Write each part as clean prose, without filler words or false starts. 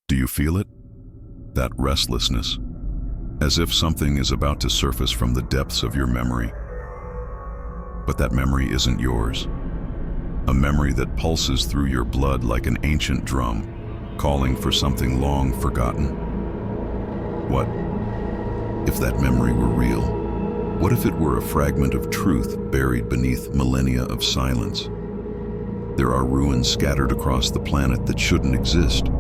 Do you feel it? That restlessness, as if something is about to surface from the depths of your memory. But that memory isn't yours. A memory that pulses through your blood like an ancient drum, calling for something long forgotten. What if that memory were real? What if it were a fragment of truth buried beneath millennia of silence? There are ruins scattered across the planet that shouldn't exist.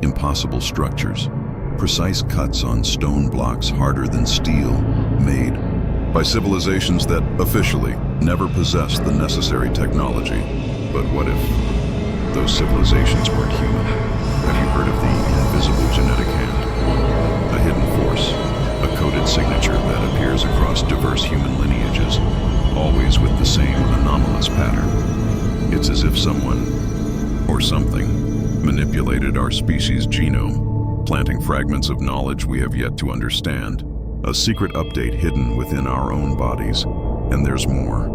Impossible structures, precise cuts on stone blocks harder than steel, made by civilizations that officially never possessed the necessary technology. But what if those civilizations weren't human? Have you heard of the invisible genetic hand? A hidden force, a coded signature that appears across diverse human lineages, always with the same anomalous pattern. It's as if someone, or something, manipulated our species' genome, planting fragments of knowledge we have yet to understand. A secret update hidden within our own bodies, and there's more.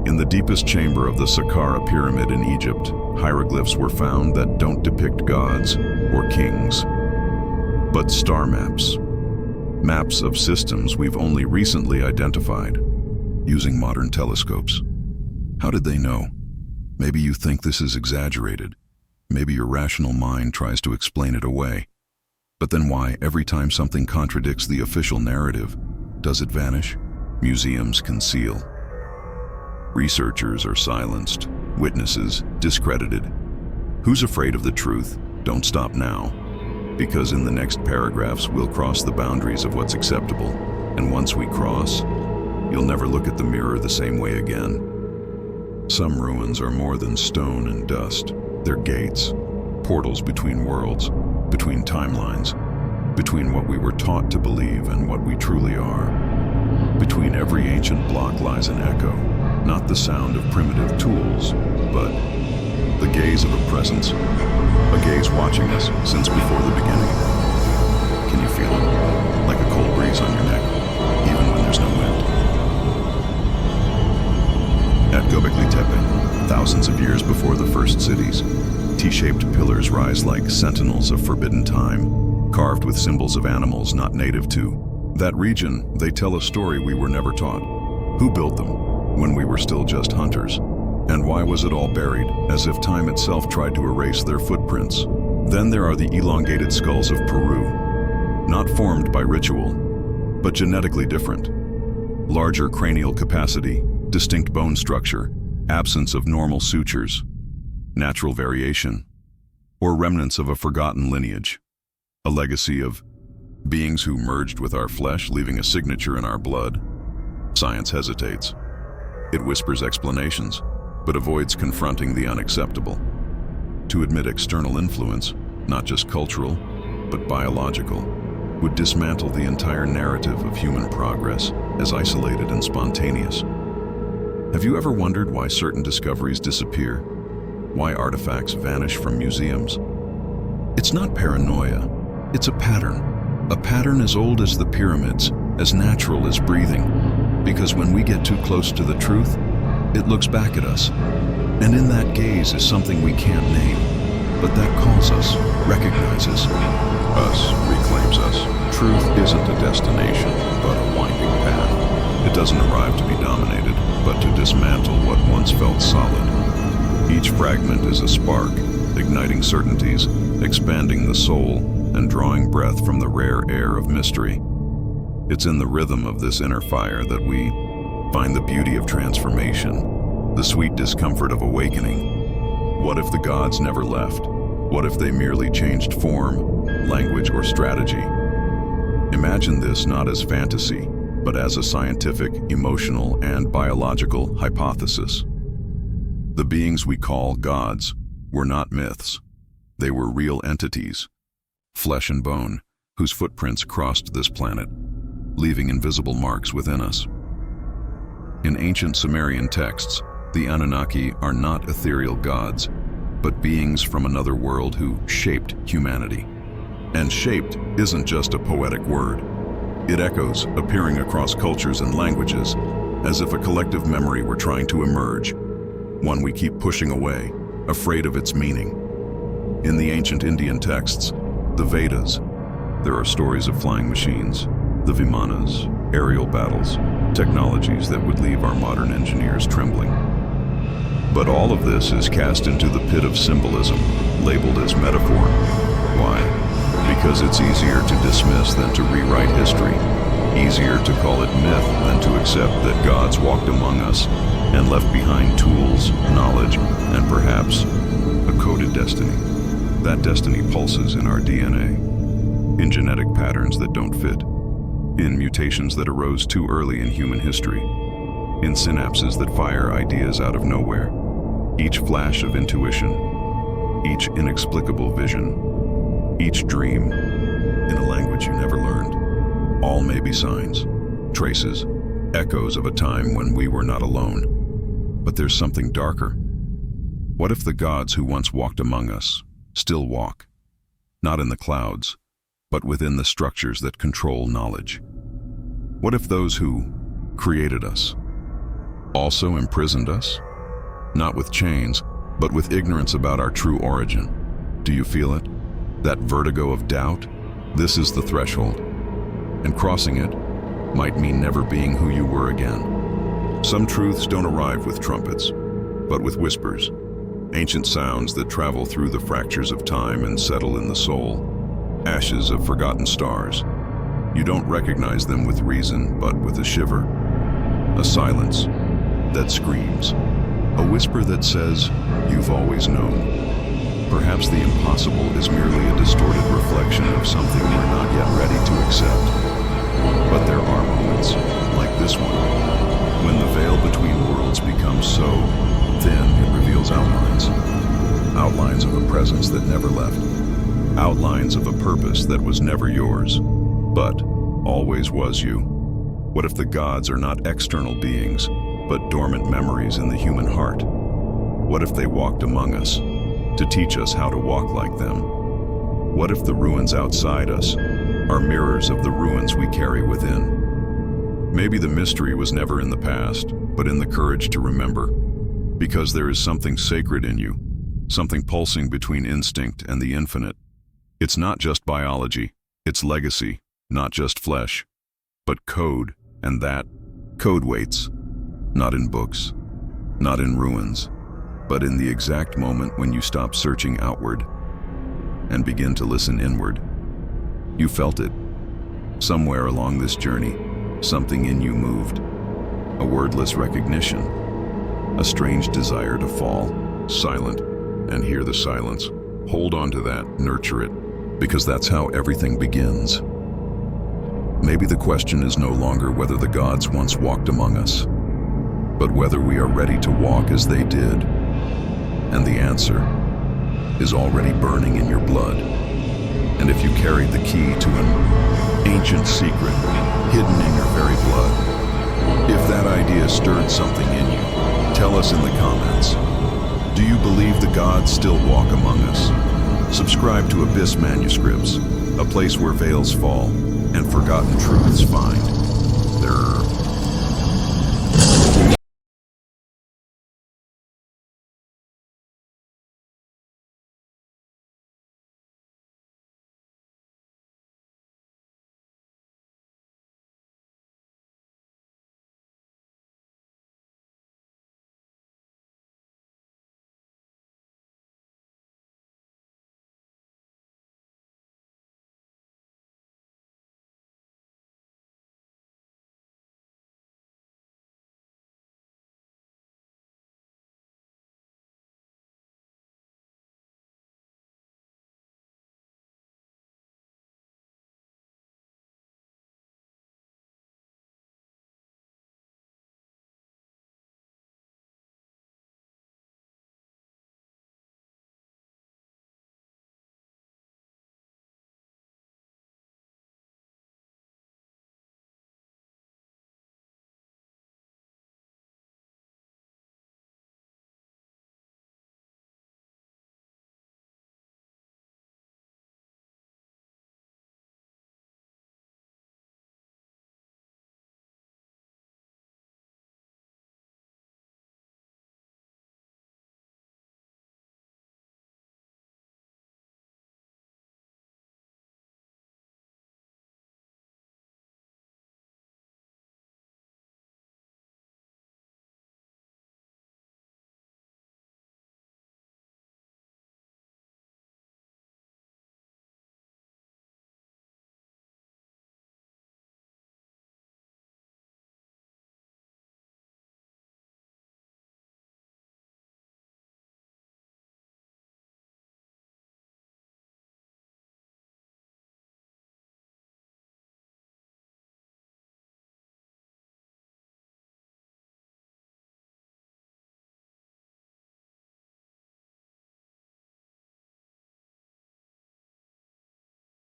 In the deepest chamber of the Saqqara pyramid in Egypt, hieroglyphs were found that don't depict gods or kings, but star maps. Maps of systems we've only recently identified, using modern telescopes. How did they know? Maybe you think this is exaggerated. Maybe your rational mind tries to explain it away. But then why, every time something contradicts the official narrative, does it vanish? Museums conceal. Researchers are silenced. Witnesses discredited. Who's afraid of the truth? Don't stop now. Because in the next paragraphs, we'll cross the boundaries of what's acceptable. And once we cross, you'll never look at the mirror the same way again. Some ruins are more than stone and dust. They're gates, portals between worlds, between timelines, between what we were taught to believe and what we truly are. Between every ancient block lies an echo, not the sound of primitive tools, but the gaze of a presence, a gaze watching us since before the beginning. Can you feel it? Like a cold breeze on your neck, even when there's no wind. At Göbekli Tepe, thousands of years before the first cities, T-shaped pillars rise like sentinels of forbidden time, carved with symbols of animals not native to that region. They tell a story we were never taught. Who built them when we were still just hunters? And why was it all buried, as if time itself tried to erase their footprints? Then there are the elongated skulls of Peru, not formed by ritual, but genetically different. Larger cranial capacity, distinct bone structure, absence of normal sutures, natural variation, or remnants of a forgotten lineage, a legacy of beings who merged with our flesh, leaving a signature in our blood. Science hesitates. It whispers explanations, but avoids confronting the unacceptable. To admit external influence, not just cultural, but biological, would dismantle the entire narrative of human progress as isolated and spontaneous. Have you ever wondered why certain discoveries disappear? Why artifacts vanish from museums? It's not paranoia, it's a pattern as old as the pyramids, as natural as breathing. Because when we get too close to the truth, it looks back at us. And in that gaze is something we can't name, but that calls us, recognizes us, reclaims us. Truth isn't a destination, but a winding path. It doesn't arrive to be dominated, but to dismantle what once felt solid. Each fragment is a spark, igniting certainties, expanding the soul, and drawing breath from the rare air of mystery. It's in the rhythm of this inner fire that we find the beauty of transformation, the sweet discomfort of awakening. What if the gods never left? What if they merely changed form, language, or strategy? Imagine this not as fantasy, but as a scientific, emotional, and biological hypothesis. The beings we call gods were not myths. They were real entities, flesh and bone, whose footprints crossed this planet, leaving invisible marks within us. In ancient Sumerian texts, the Anunnaki are not ethereal gods, but beings from another world who shaped humanity. And shaped isn't just a poetic word. It echoes, appearing across cultures and languages, as if a collective memory were trying to emerge, one we keep pushing away, afraid of its meaning. In the ancient Indian texts, The Vedas. There are stories of flying machines, the Vimanas, aerial battles, technologies that would leave our modern engineers trembling. But all of this is cast into the pit of symbolism, labeled as metaphor. Why? Because it's easier to dismiss than to rewrite history. Easier to call it myth than to accept that gods walked among us and left behind tools, knowledge, and perhaps a coded destiny. That destiny pulses in our DNA, in genetic patterns that don't fit, in mutations that arose too early in human history, in synapses that fire ideas out of nowhere. Each flash of intuition, each inexplicable vision, each dream, in a language you never learned, all may be signs, traces, echoes of a time when we were not alone. But there's something darker. What if the gods who once walked among us still walk, not in the clouds, but within the structures that control knowledge? What if those who created us also imprisoned us? Not with chains, but with ignorance about our true origin. Do you feel it? That vertigo of doubt? This is the threshold. And crossing it might mean never being who you were again. Some truths don't arrive with trumpets, but with whispers, ancient sounds that travel through the fractures of time and settle in the soul, ashes of forgotten stars. You don't recognize them with reason, but with a shiver, a silence that screams, a whisper that says, "You've always known." Perhaps the impossible is merely a distorted reflection of something we're not yet ready to accept. But there are moments, like this one, when the veil between worlds becomes so thin it reveals outlines. Outlines of a presence that never left. Outlines of a purpose that was never yours, but always was you. What if the gods are not external beings, but dormant memories in the human heart? What if they walked among us to teach us how to walk like them? What if the ruins outside us are mirrors of the ruins we carry within? Maybe the mystery was never in the past, but in the courage to remember. Because there is something sacred in you, something pulsing between instinct and the infinite. It's not just biology, it's legacy, not just flesh, but code, and that code waits, not in books, not in ruins, but in the exact moment when you stop searching outward and begin to listen inward. You felt it. Somewhere along this journey, something in you moved. A wordless recognition. A strange desire to fall, silent, and hear the silence. Hold on to that, nurture it, because that's how everything begins. Maybe the question is no longer whether the gods once walked among us, but whether we are ready to walk as they did. And the answer is already burning in your blood. And if you carried the key to an ancient secret hidden in your very blood, if that idea stirred something in you, tell us in the comments. Do you believe the gods still walk among us? Subscribe to Abyss Manuscripts, a place where veils fall and forgotten truths find.